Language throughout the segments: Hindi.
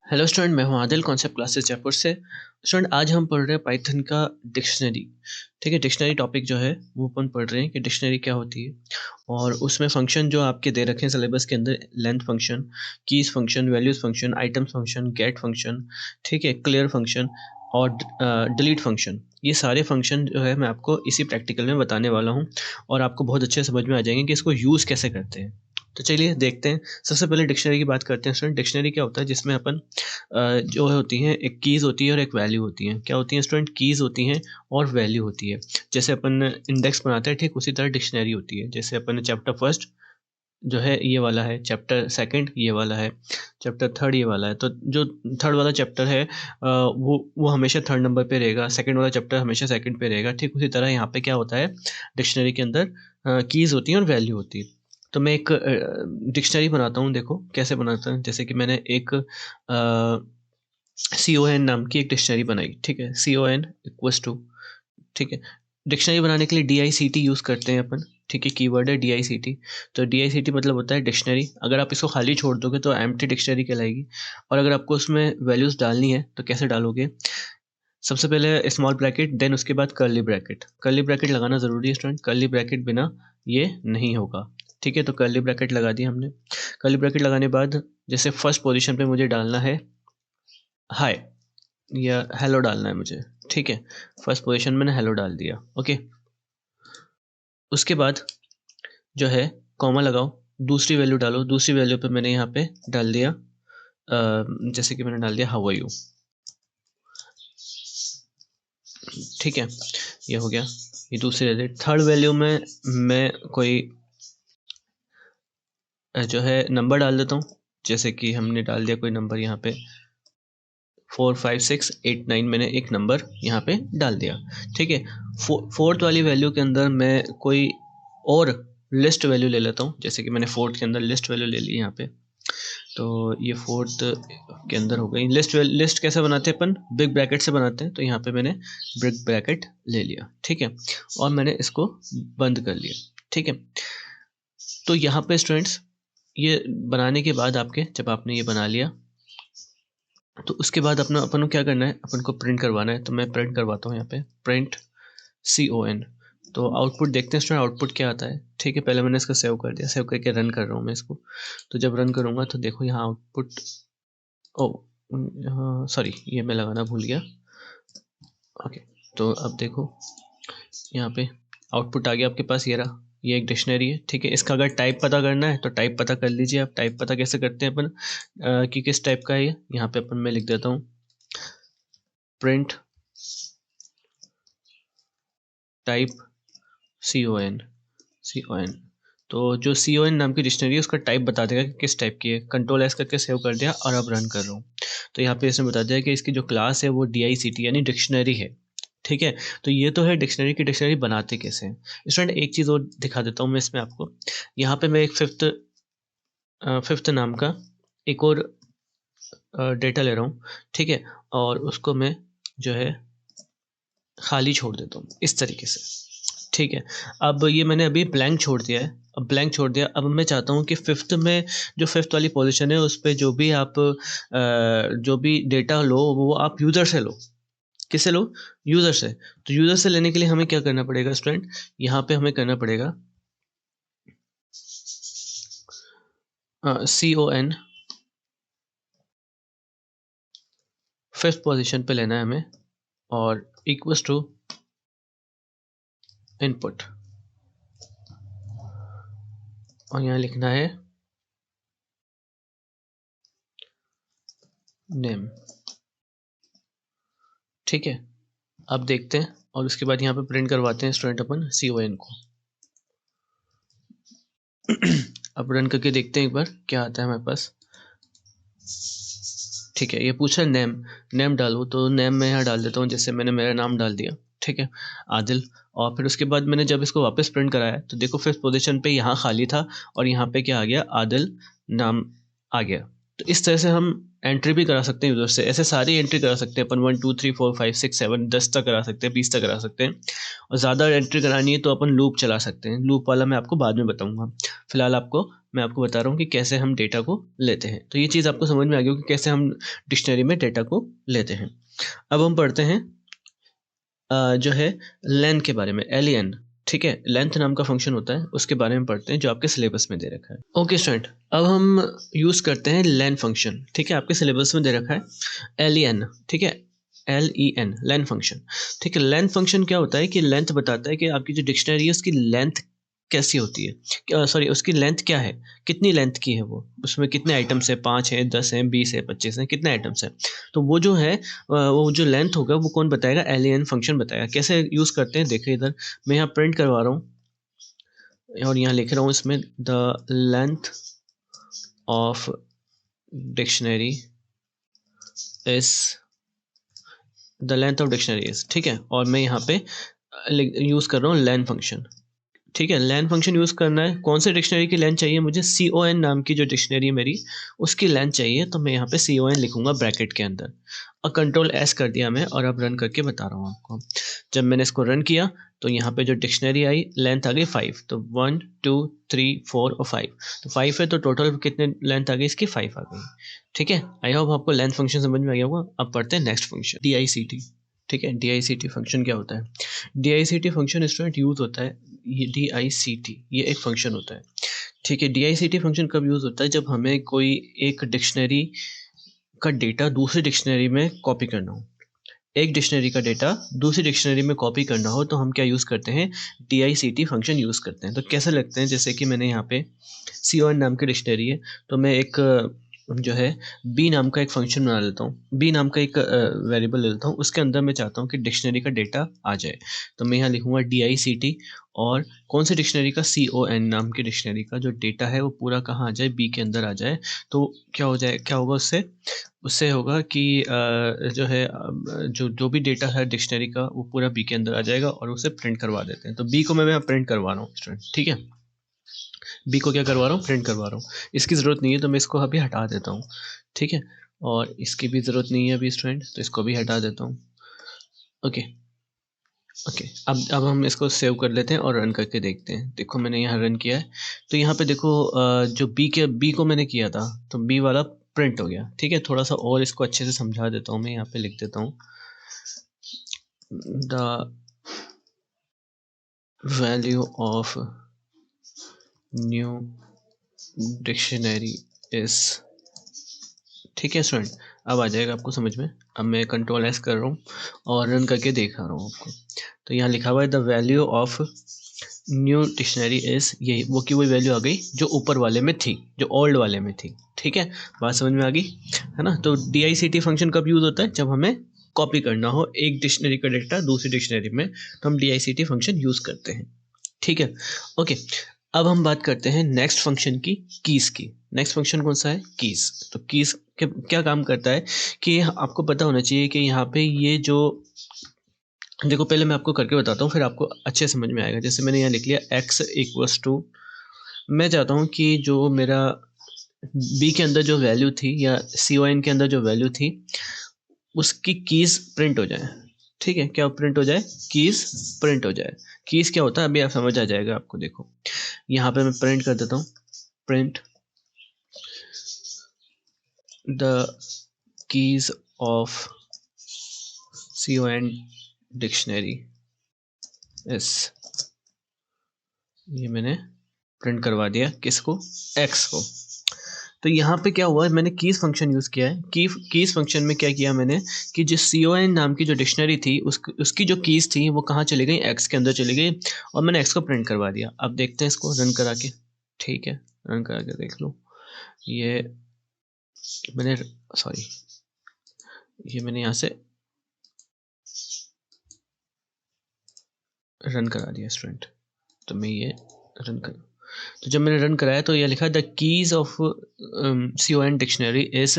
हेलो स्टूडेंट, मैं हूं आदिल कॉन्सेप्ट क्लासेस जयपुर से। स्टूडेंट, आज हम पढ़ रहे हैं पाइथन का डिक्शनरी। ठीक है, डिक्शनरी टॉपिक जो है वो अपन पढ़ रहे हैं कि डिक्शनरी क्या होती है। और उसमें फंक्शन जो आपके दे रखे हैं सिलेबस के अंदर, length function, keys function, values function, items function, get function, ठीक है, क्लियर फंक्शन और डिलीट फंक्शन, ये सारे फंक्शन जो है मैं आपको इसी प्रैक्टिकल में बताने वाला हूँ। और आपको बहुत अच्छे समझ में आ जाएंगे कि इसको यूज़ कैसे करते हैं। तो चलिए देखते हैं। सबसे पहले डिक्शनरी की बात करते हैं स्टूडेंट। डिक्शनरी क्या होता है, जिसमें अपन जो होती हैं, एक कीज़ होती है और एक वैल्यू होती है। क्या होती है स्टूडेंट? कीज़ होती हैं और वैल्यू होती है। जैसे अपन इंडेक्स बनाते हैं, ठीक उसी तरह डिक्शनरी होती है। जैसे अपन चैप्टर फर्स्ट जो है ये वाला है, चैप्टर सेकंड ये वाला है, चैप्टर थर्ड ये वाला है। तो जो थर्ड वाला चैप्टर है वो हमेशा थर्ड नंबर पे रहेगा, सेकंड वाला चैप्टर हमेशा सेकंड पे रहेगा। ठीक उसी तरह यहाँ पे क्या होता है, डिक्शनरी के अंदर कीज़ होती हैं और वैल्यू होती है। तो मैं एक डिक्शनरी बनाता हूँ, देखो कैसे बनाता हूँ। जैसे कि मैंने एक CON नाम की एक डिक्शनरी बनाई। ठीक है, CON इक्वल्स टू, ठीक है, डिक्शनरी बनाने के लिए DICT यूज़ करते हैं अपन। ठीक है, कीवर्ड है DICT। तो DICT मतलब होता है डिक्शनरी। अगर आप इसको खाली छोड़ दोगे तो एम्प्टी डिक्शनरी कहलाएगी। और अगर आपको उसमें वैल्यूज़ डालनी है तो कैसे डालोगे? सबसे पहले स्मॉल ब्रैकेट, देन उसके बाद कर्ली ब्रैकेट। कर्ली ब्रैकेट लगाना ज़रूरी है स्टूडेंट, कर्ली ब्रैकेट बिना ये नहीं होगा। ठीक है, तो कर्ली ब्रैकेट लगा दी हमने। कर्ली ब्रैकेट लगाने के बाद जैसे फर्स्ट पोजीशन पे मुझे डालना है हाय या हेलो डालना है मुझे। ठीक है, फर्स्ट पोजीशन मैंने हेलो डाल दिया। ओके, उसके बाद जो है कॉमा लगाओ, दूसरी वैल्यू डालो। दूसरी वैल्यू पे मैंने यहाँ पे डाल दिया जैसे कि मैंने डाल दिया हाउ आर यू। ठीक है, ये हो गया, ये दूसरी वैल्यू। थर्ड वैल्यू में मैं कोई जो है नंबर डाल देता हूँ। जैसे कि हमने डाल दिया कोई नंबर यहाँ पे 4 5 6 8 9, मैंने एक नंबर यहाँ पे डाल दिया। ठीक है, फोर्थ वाली वैल्यू के अंदर मैं कोई और लिस्ट वैल्यू ले लेता हूँ। जैसे कि मैंने फोर्थ के अंदर लिस्ट वैल्यू ले ली यहाँ पे। तो ये फोर्थ के अंदर हो गई लिस्ट। लिस्ट कैसे बनाते हैं अपन? बिग ब्रैकेट से बनाते हैं। तो यहाँ पे मैंने बिग ब्रैकेट ले लिया। ठीक है, और मैंने इसको बंद कर लिया। ठीक है, तो यहाँ पे स्टूडेंट्स ये बनाने के बाद आपके, जब आपने ये बना लिया तो उसके बाद अपना अपन को क्या करना है, अपन को प्रिंट करवाना है। तो मैं प्रिंट करवाता हूँ यहाँ पे, प्रिंट CON। तो आउटपुट देखते हैं स्टूडेंट, आउटपुट क्या आता है। ठीक है, पहले मैंने इसको सेव कर दिया, सेव करके रन कर रहा हूँ मैं इसको। तो जब रन करूँगा तो देखो यहाँ आउटपुट, ओ हाँ सॉरी, ये मैं लगाना भूल गया। ओके, तो अब देखो यहाँ पे आउटपुट आ गया आपके पास, ये रहा। ये एक डिक्शनरी है। ठीक है, इसका अगर टाइप पता करना है तो टाइप पता कर लीजिए आप। टाइप पता कैसे करते हैं अपन, कि किस टाइप का है ये। यहाँ पे अपन मैं लिख देता हूँ प्रिंट टाइप CON। तो जो CON नाम की डिक्शनरी है उसका टाइप बता देगा कि किस टाइप की है। कंट्रोल S करके सेव कर दिया और अब रन कर रहा हूँ। तो यहाँ पे इसने बता दिया कि इसकी जो क्लास है वो DICT यानी डिक्शनरी है। ठीक है, तो ये तो है डिक्शनरी की। डिक्शनरी बनाते कैसे हैं स्टूडेंट, एक चीज़ और दिखा देता हूँ मैं इसमें आपको। यहाँ पे मैं एक फिफ्थ नाम का एक और डेटा ले रहा हूँ। ठीक है, और उसको मैं जो है खाली छोड़ देता हूँ इस तरीके से। ठीक है, अब ये मैंने अभी ब्लैंक छोड़ दिया है। अब ब्लैंक छोड़ दिया, अब मैं चाहता हूँ कि फिफ्थ में जो फिफ्थ वाली पोजीशन है उस पर जो भी आप जो भी डेटा लो वो आप यूज़र से लो। किससे लो? यूज़र से। तो यूज़र से लेने के लिए हमें क्या करना पड़ेगा स्टूडेंट, यहाँ पे हमें करना पड़ेगा CON, फिफ्थ पोजीशन पे लेना है हमें, और इक्वल्स टू इनपुट, और यहाँ लिखना है नेम। ठीक है, अब देखते हैं और उसके बाद यहाँ पे प्रिंट करवाते हैं स्टूडेंट अपन CON को। अब रन करके देखते हैं एक बार क्या आता है हमारे पास। ठीक है, ये पूछा नेम, नेम डालो। तो नेम मैं यहाँ डाल देता हूँ, जैसे मैंने मेरा नाम डाल दिया। ठीक है, आदिल। और फिर उसके बाद मैंने जब इसको वापस प्रिंट कराया तो देखो फिफ्थ पोजीशन पे यहाँ खाली था और यहाँ पे क्या आ गया, आदिल नाम आ गया। तो इस तरह से हम एंट्री भी करा सकते हैं यूज़र से, ऐसे सारी एंट्री करा सकते हैं अपन 1 2 3 4 5 6 7 10 तक करा सकते हैं, 20 तक करा सकते हैं। और ज़्यादा एंट्री करानी है तो अपन लूप चला सकते हैं, लूप वाला मैं आपको बाद में बताऊँगा। फिलहाल मैं आपको बता रहा हूँ कि कैसे हम डेटा को लेते हैं। तो ये चीज़ आपको समझ में आ गई होगी कि कैसे हम डिक्शनरी में डेटा को लेते हैं। अब हम पढ़ते हैं जो है लेन के बारे में, len, ठीक है, लेंथ नाम का फंक्शन होता है, उसके बारे में पढ़ते हैं जो आपके सिलेबस में दे रखा है। ओके स्टूडेंट, अब हम यूज़ करते हैं लेन फंक्शन, ठीक है, आपके सिलेबस में दे रखा है len, ठीक है, len, लेन फंक्शन, ठीक है। लेंथ फंक्शन क्या होता है कि लेंथ बताता है कि आपकी जो डिक्शनरी है उसकी लेंथ कैसी होती है, सॉरी उसकी लेंथ क्या है, कितनी लेंथ की है वो, उसमें कितने आइटम्स है, 5 है, 10 है, 20 है, 25 है, कितने आइटम्स है। तो वो जो है वो जो लेंथ होगा वो कौन बताएगा, len फंक्शन बताएगा। कैसे यूज़ करते हैं देखिए, इधर मैं यहाँ प्रिंट करवा रहा हूँ और यहाँ लिख रहा हूँ इसमें the length of dictionary is, the length of dictionary is, ठीक है, और मैं यहाँ पे यूज़ कर रहा हूँ लेन फंक्शन, ठीक है। लेन फंक्शन यूज़ करना है, कौन से डिक्शनरी की लेंथ चाहिए मुझे, con नाम की जो डिक्शनरी है मेरी उसकी लेंथ चाहिए, तो मैं यहाँ पे con लिखूंगा ब्रैकेट के अंदर और कंट्रोल s कर दिया मैं, और अब रन करके बता रहा हूँ आपको। जब मैंने इसको रन किया तो यहाँ पे जो डिक्शनरी आई लेंथ आ गई 5, तो 1 2 3 4 और 5, तो 5 है तो टोटल कितने लेंथ आ गई इसकी, 5 आ गई, ठीक है। आई होप आपको लेंथ फंक्शन समझ में आ गया होगा। अब पढ़ते हैं नेक्स्ट फंक्शन dict, ठीक है। dict फंक्शन क्या होता है, dict फंक्शन स्टूडेंट यूज होता है, ये dict ये एक फंक्शन होता है, ठीक है। dict फंक्शन कब यूज़ होता है, जब हमें कोई एक डिक्शनरी का डेटा दूसरी डिक्शनरी में कॉपी करना हो, एक डिक्शनरी का डेटा दूसरी डिक्शनरी में कॉपी करना हो तो हम क्या यूज़ करते हैं, dict फंक्शन यूज़ करते हैं। तो कैसे लगते हैं, जैसे कि मैंने यहाँ पे con नाम की डिक्शनरी है, तो मैं एक जो है b नाम का एक फंक्शन बना लेता हूँ, b नाम का एक वेरिएबल ले लेता हूँ, उसके अंदर मैं चाहता हूँ कि डिक्शनरी का डेटा आ जाए, तो मैं यहाँ लिखूँगा dict, और कौन सी डिक्शनरी का, con नाम की डिक्शनरी का जो डेटा है वो पूरा कहाँ आ जाए, b के अंदर आ जाए। तो क्या हो जाए, क्या होगा उससे, उससे होगा कि जो है जो भी डेटा है डिक्शनरी का वो पूरा बी के अंदर आ जाएगा और उसे प्रिंट करवा देते हैं। तो बी को मैं यहाँ प्रिंट करवा रहा हूँ स्टूडेंट, ठीक है, बी को क्या करवा रहा हूँ, प्रिंट करवा रहा हूँ। इसकी ज़रूरत नहीं है तो मैं इसको अभी हटा देता हूँ, ठीक है, और इसकी भी ज़रूरत नहीं है अभी स्टूडेंट, तो इसको भी हटा देता हूँ। ओके ओके, अब हम इसको सेव कर लेते हैं और रन करके देखते हैं। देखो मैंने यहाँ रन किया है, तो यहाँ पे देखो जो बी को मैंने किया था तो बी वाला प्रिंट हो गया, ठीक है। थोड़ा सा और इसको अच्छे से समझा देता हूँ, मैं यहाँ पे लिख देता हूँ the value of new dictionary is, ठीक है स्टूडेंट, अब आ जाएगा आपको समझ में। अब मैं कंट्रोल एस कर रहा हूँ और रन करके दिखा रहा हूँ आपको। तो यहाँ लिखा हुआ है the value of new dictionary is, यही वो की वही वैल्यू आ गई जो ऊपर वाले में थी, जो ओल्ड वाले में थी, ठीक है। बात समझ में आ गई है ना। तो dict फंक्शन कब यूज होता है, जब हमें कॉपी करना हो एक डिक्शनरी का डेटा दूसरी डिक्शनरी में, तो हम dict फंक्शन यूज करते हैं, ठीक है। ओके, अब हम बात करते हैं नेक्स्ट फंक्शन की, कीज की। नेक्स्ट फंक्शन कौन सा है, कीज। तो कीज क्या काम करता है कि आपको पता होना चाहिए कि यहाँ पे ये जो, देखो पहले मैं आपको करके बताता हूँ फिर आपको अच्छे समझ में आएगा। जैसे मैंने यहाँ लिख लिया x इक्वल्स टू, मैं चाहता हूँ कि जो मेरा b के अंदर जो वैल्यू थी या con के अंदर जो वैल्यू थी उसकी कीज प्रिंट हो जाए, ठीक है। क्या प्रिंट हो जाए, कीज प्रिंट हो जाए। कीज क्या होता है अभी आप समझ आ जाएगा आपको। देखो यहाँ पे मैं प्रिंट कर देता हूँ, print the keys of con dictionary is, ये मैंने प्रिंट करवा दिया किसको, x को। तो यहाँ पे क्या हुआ है, मैंने कीज फंक्शन यूज़ किया है। कीज फंक्शन में क्या किया मैंने कि जो con नाम की जो डिक्शनरी थी उसकी जो कीज थी वो कहाँ चली गई, x के अंदर चली गई, और मैंने x को प्रिंट करवा दिया। अब देखते हैं इसको रन करा के, ठीक है, रन करा के देख लो। ये मैंने, सॉरी, ये मैंने यहाँ से रन करा दिया स्टूडेंट। तो मैं ये रन कर, तो जब मैंने रन कराया तो ये लिखा the keys of con dictionary is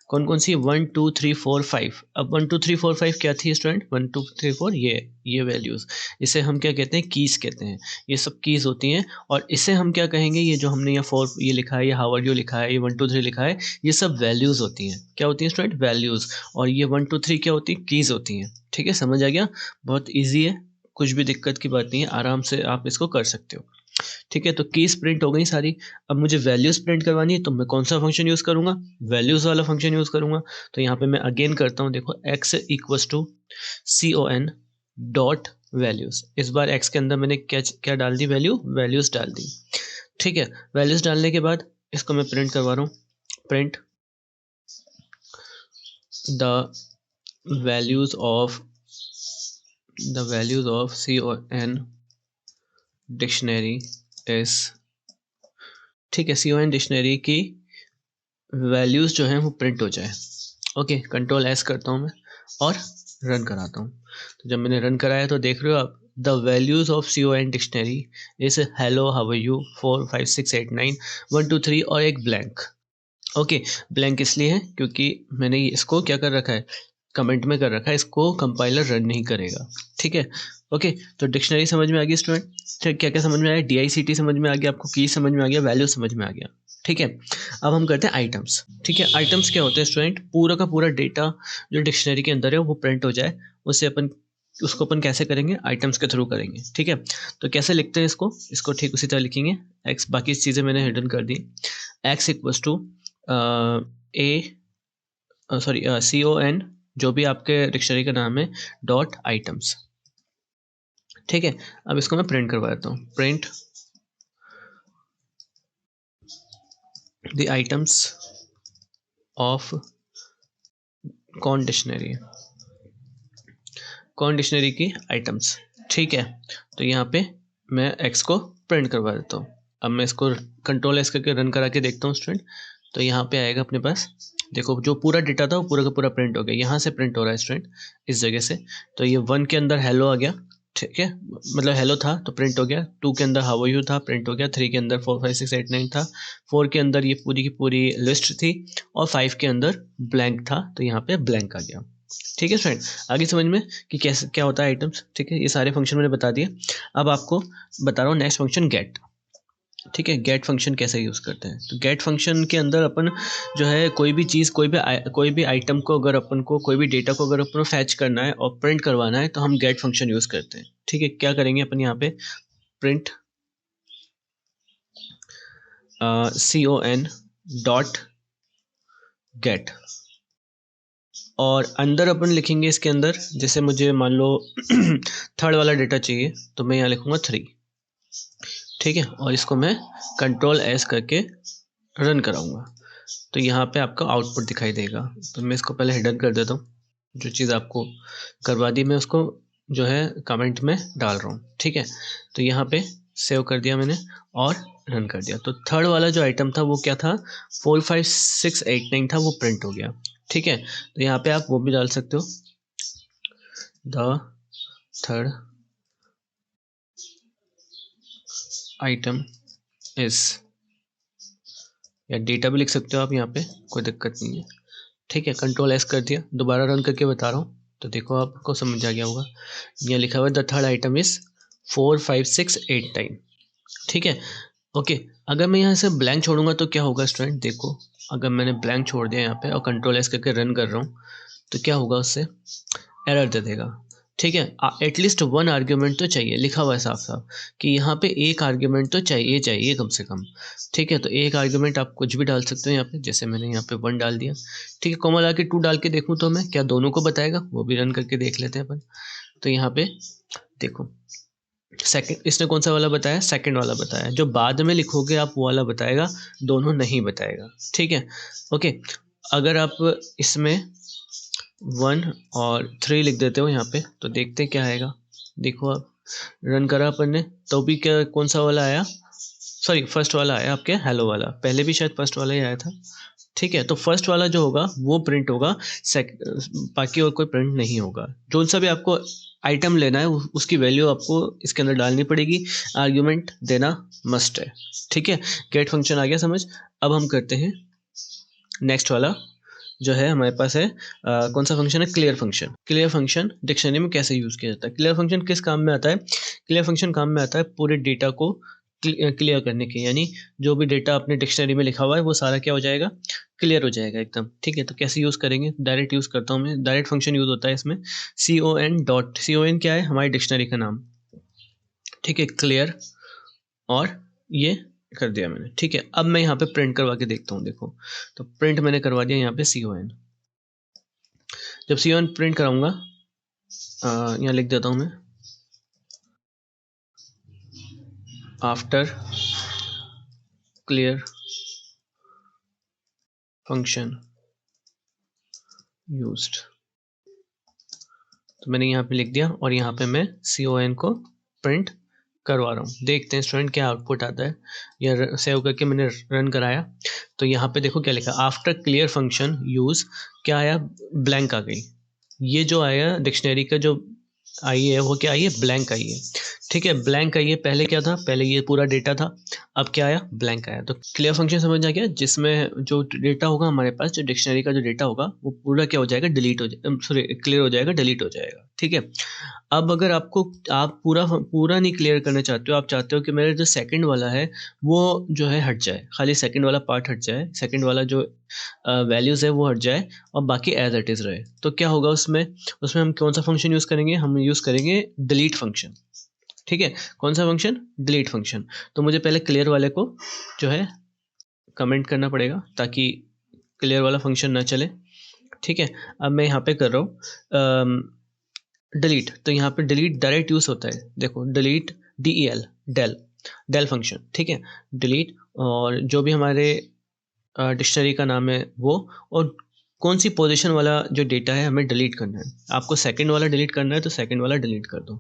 कौन कौन सी? 1 2 3 4 5। अब 1 2 3 4 5 क्या थी स्टूडेंट? 1 2 3 4 ये वैल्यूज़, इसे हम क्या कहते हैं? कीज़ कहते हैं। ये सब कीज़ होती हैं और इसे हम क्या कहेंगे? ये जो हमने यहाँ 4 ये लिखा है, ये हाउ आर यू लिखा है, ये 1 2 3 लिखा है, ये सब वैल्यूज़ होती हैं। क्या होती हैं स्टूडेंट? वैल्यूज़। और ये 1 2 3 क्या होती है? कीज़ होती हैं। ठीक है, समझ आ गया? बहुत ईजी है, कुछ भी दिक्कत की बात नहीं है, आराम से आप इसको कर सकते हो। ठीक है, तो कीज़ प्रिंट हो गई सारी। अब मुझे वैल्यूज़ प्रिंट करवानी है, तो मैं कौन सा फंक्शन यूज़ करूँगा? वैल्यूज़ वाला फंक्शन यूज़ करूँगा। तो यहाँ पे मैं अगेन करता हूँ, देखो x equals to con dot values. इस बार x के अंदर मैंने क्या क्या डाल दी? वैल्यूज़ डाल दी। ठीक है, वैल्यूज़ डालने के बाद इसको मैं प्रिंट करवा रहा हूँ। Print the values of con dictionary is, ठीक है, con डिक्शनरी की वैल्यूज़ जो हैं वो प्रिंट हो जाए। ओके, कंट्रोल एस करता हूँ मैं और रन कराता हूँ। तो जब मैंने रन कराया तो देख रहे हो आप, the values of con dictionary is hello, how are you, 4 5 6 8 9 1 2 3 और एक ब्लैंक। ओके, ब्लैंक इसलिए है क्योंकि मैंने इसको क्या कर रखा है? कमेंट में कर रखा है, इसको कंपाइलर रन नहीं करेगा। ठीक है, ओके, तो डिक्शनरी समझ में आ गई स्टूडेंट? ठीक, क्या क्या समझ में आया? DICT समझ में आ गया आपको, की समझ में आ गया, वैल्यू समझ में आ गया। ठीक है, अब हम करते हैं आइटम्स। ठीक है, आइटम्स क्या होते हैं स्टूडेंट? पूरा का पूरा डेटा जो डिक्शनरी के अंदर है वो प्रिंट हो जाए, उसको अपन कैसे करेंगे? आइटम्स के थ्रू करेंगे। ठीक है, तो कैसे लिखते हैं इसको ठीक उसी तरह लिखेंगे। एक्स, बाकी चीज़ें मैंने हिडन कर दी। एक्स इक्वल्स टू con, जो भी आपके डिक्शनरी का नाम है, डॉट आइटम्स। ठीक है, अब इसको मैं प्रिंट करवा देता हूँ। प्रिंट द आइटम्स ऑफ कौन डिक्शनरी की आइटम्स। ठीक है, तो यहाँ पे मैं एक्स को प्रिंट करवा देता हूँ। अब मैं इसको कंट्रोल एस करके रन करा के देखता हूँ स्टूडेंट। तो यहाँ पे आएगा अपने पास, देखो जो पूरा डेटा था वो पूरा का पूरा प्रिंट हो गया। यहाँ से प्रिंट हो रहा है स्टूडेंट, इस जगह से। तो ये 1 के अंदर हेलो आ गया। ठीक है, मतलब हेलो था तो प्रिंट हो गया। 2 के अंदर हाउ आर यू था, प्रिंट हो गया। 3 के अंदर 4 5 6 8 9 था। 4 के अंदर ये पूरी की पूरी लिस्ट थी और 5 के अंदर ब्लैंक था, तो यहाँ पे ब्लैंक आ गया। ठीक है फ्रेंड, आगे समझ में कि कैसे क्या होता है आइटम्स। ठीक है, ये सारे फंक्शन मैंने बता दिए। अब आपको बता रहा हूँ नेक्स्ट फंक्शन गेट। ठीक है, गेट फंक्शन कैसे यूज़ करते हैं? तो गेट फंक्शन के अंदर अपन जो है कोई भी चीज़, कोई भी आइटम को, अगर अपन को कोई भी डेटा को अगर अपन को फैच करना है और प्रिंट करवाना है तो हम गेट फंक्शन यूज़ करते हैं। ठीक है, क्या करेंगे अपन यहाँ पे? प्रिंट con डॉट गेट, और अंदर अपन लिखेंगे इसके अंदर, जैसे मुझे मान लो थर्ड वाला डेटा चाहिए तो मैं यहाँ लिखूँगा 3। ठीक है, और इसको मैं कंट्रोल एस करके रन कराऊंगा तो यहाँ पे आपका आउटपुट दिखाई देगा। तो मैं इसको पहले हिडन कर देता हूँ। जो चीज़ आपको करवा दी मैं उसको जो है कमेंट में डाल रहा हूँ। ठीक है, तो यहाँ पे सेव कर दिया मैंने और रन कर दिया। तो थर्ड वाला जो आइटम था वो क्या था? 4 5 6 8 9 था, वो प्रिंट हो गया। ठीक है, तो यहाँ पे आप वो भी डाल सकते हो, द थर्ड आइटम इज, या डेटा भी लिख सकते हो आप यहाँ पे, कोई दिक्कत नहीं है। ठीक है, कंट्रोल एस कर दिया, दोबारा रन करके बता रहा हूँ तो देखो आपको समझ आ गया होगा। यहाँ लिखा हुआ है द थर्ड आइटम इज 4 5 6 8 9। ठीक है, ओके, अगर मैं यहाँ से ब्लैंक छोड़ूंगा तो क्या होगा स्टूडेंट? देखो, अगर मैंने ब्लैंक छोड़ दिया यहाँ पे और कंट्रोल एस करके रन कर रहा हूँ तो क्या होगा? उससे एरर दे देगा। ठीक है, एटलीस्ट 1 आर्ग्यूमेंट तो चाहिए, लिखा हुआ है साफ साफ कि यहाँ पे एक आर्ग्यूमेंट तो चाहिए कम से कम। ठीक है, तो एक आर्ग्यूमेंट आप कुछ भी डाल सकते हो यहाँ पे, जैसे मैंने यहाँ पे 1 डाल दिया। ठीक है, कोमा ला के 2 डाल के देखूँ तो मैं क्या दोनों को बताएगा? वो भी रन करके देख लेते हैं अपन। तो यहाँ पे देखो, सेकंड, इसने कौन सा वाला बताया? सेकंड वाला बताया। जो बाद में लिखोगे आप वो वाला बताएगा, दोनों नहीं बताएगा। ठीक है, ओके, अगर आप इसमें 1 और 3 लिख देते हो यहाँ पे तो देखते हैं क्या आएगा। देखो, आप रन करा अपन ने तो भी क्या, कौन सा वाला आया? सॉरी, फर्स्ट वाला आया आपके, हेलो वाला। पहले भी शायद फर्स्ट वाला ही आया था। ठीक है, तो फर्स्ट वाला जो होगा वो प्रिंट होगा, बाकी और कोई प्रिंट नहीं होगा। जो सा भी आपको आइटम लेना है उसकी वैल्यू आपको इसके अंदर डालनी पड़ेगी, आर्ग्यूमेंट देना मस्ट है। ठीक है, गेट फंक्शन आ गया समझ। अब हम करते हैं नेक्स्ट वाला, जो है हमारे पास है कौन सा फंक्शन है, clear function. Clear function dictionary में कैसे यूज़ किया जाता है? क्लियर फंक्शन किस काम में आता है? क्लियर फंक्शन काम में आता है पूरे डेटा को क्लियर करने के, यानी जो भी डेटा अपने डिक्शनरी में लिखा हुआ है वो सारा क्या हो जाएगा, क्लियर हो जाएगा एकदम। ठीक है, तो कैसे यूज़ करेंगे? डायरेक्ट यूज़ करता हूँ मैं, डायरेक्ट फंक्शन यूज़ होता है इसमें। con डॉट, con क्या है, हमारी डिक्शनरी का नाम। ठीक है, क्लियर, और ये कर दिया मैंने। ठीक है, अब मैं यहाँ पे प्रिंट करवा के देखता हूँ। देखो, तो प्रिंट मैंने करवा दिया यहाँ पे con। जब con प्रिंट कराऊंगा, यहाँ लिख देता हूँ मैं, आफ्टर क्लियर फंक्शन यूज्ड। तो मैंने यहाँ पे लिख दिया और यहाँ पे मैं con को प्रिंट करवा रहा हूँ। देखते हैं स्टूडेंट क्या आउटपुट आता है। या सेव करके मैंने रन कराया, तो यहाँ पे देखो क्या लिखा, आफ्टर क्लियर फंक्शन यूज, क्या आया, ब्लैंक आ गई। ये जो आया डिक्शनरी का जो आई है वो क्या आई है, ब्लैंक आई है। ठीक है, ब्लैंक आई है। पहले क्या था, पहले ये पूरा डेटा था, अब क्या आया, ब्लैंक आया। तो क्लियर फंक्शन समझ आ गया, जिसमें जो डेटा होगा हमारे पास, जो डिक्शनरी का जो डेटा होगा वो पूरा क्या हो जाएगा, डिलीट हो जाएगा, सॉरी क्लियर हो जाएगा, डिलीट हो जाएगा। ठीक है, अब अगर आप पूरा नहीं क्लियर करना चाहते हो, आप चाहते हो कि मेरा जो सेकंड वाला है वो जो है हट जाए, खाली सेकंड वाला पार्ट हट जाए, सेकंड वाला जो वैल्यूज़ है वो हट जाए और बाकी एज इट इज़ रहे, तो क्या होगा उसमें हम कौन सा फंक्शन यूज़ करेंगे, हम यूज़ करेंगे डिलीट फंक्शन। ठीक है, कौन सा फंक्शन, डिलीट फंक्शन। तो मुझे पहले क्लियर वाले को जो है कमेंट करना पड़ेगा ताकि क्लियर वाला फंक्शन ना चले। ठीक है, अब मैं यहाँ पे कर रहा हूँ डिलीट। तो यहाँ पे डिलीट डायरेक्ट यूज़ होता है। देखो, डिलीट del, डेल फंक्शन। ठीक है, डिलीट, और जो भी हमारे डिक्शनरी का नाम है वो, और कौन सी पोजीशन वाला जो डेटा है हमें डिलीट करना है। आपको सेकंड वाला डिलीट करना है तो सेकंड वाला डिलीट कर दो।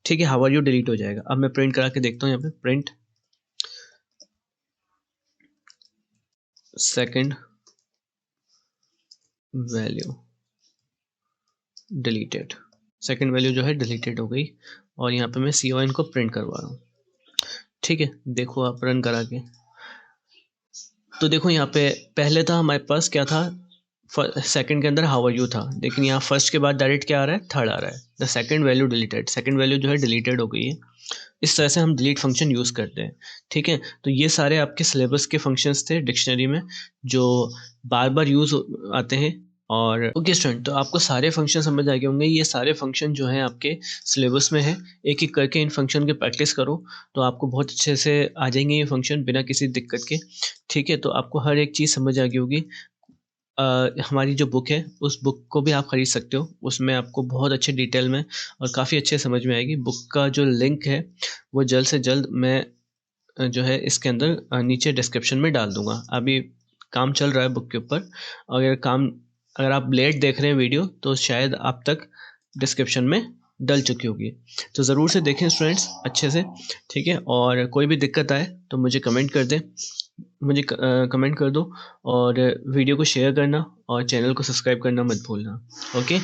ठीक है, हाउ आर यू डिलीट हो जाएगा। अब मैं प्रिंट करा के देखता हूँ, यहाँ पे print second value deleted, second value जो है डिलीटेड हो गई, और यहाँ पे मैं con को प्रिंट करवा रहा हूँ। ठीक है, देखो आप रन करा के, तो देखो यहाँ पे पहले था हमारे पास क्या था, सेकंड के अंदर हाउ आर यू था, लेकिन यहाँ फर्स्ट के बाद डायरेक्ट क्या आ रहा है, थर्ड आ रहा है, the second value deleted, second value जो है डिलीटेड हो गई है। इस तरह से हम डिलीट फंक्शन यूज़ करते हैं। ठीक है, तो ये सारे आपके सिलेबस के फंक्शंस थे डिक्शनरी में जो बार बार यूज़ आते हैं। और ओके स्टूडेंट, तो आपको सारे फंक्शन समझ आ गए होंगे। ये सारे फंक्शन जो हैं आपके सिलेबस में है, एक एक करके इन फंक्शन की प्रैक्टिस करो तो आपको बहुत अच्छे से आ जाएंगे ये फंक्शन बिना किसी दिक्कत के। ठीक है, तो आपको हर एक चीज़ समझ आ गई होगी। हमारी जो बुक है उस बुक को भी आप ख़रीद सकते हो, उसमें आपको बहुत अच्छे डिटेल में और काफ़ी अच्छे समझ में आएगी। बुक का जो लिंक है वो जल्द से जल्द मैं जो है इसके अंदर नीचे डिस्क्रिप्शन में डाल दूँगा। अभी काम चल रहा है बुक के ऊपर, अगर आप लेट देख रहे हैं वीडियो तो शायद आप तक डिस्क्रिप्शन में डल चुकी होगी। तो ज़रूर से देखें स्टूडेंट्स अच्छे से। ठीक है, और कोई भी दिक्कत आए तो मुझे कमेंट कर दें, मुझे कमेंट कर दो, और वीडियो को शेयर करना और चैनल को सब्सक्राइब करना मत भूलना। ओके।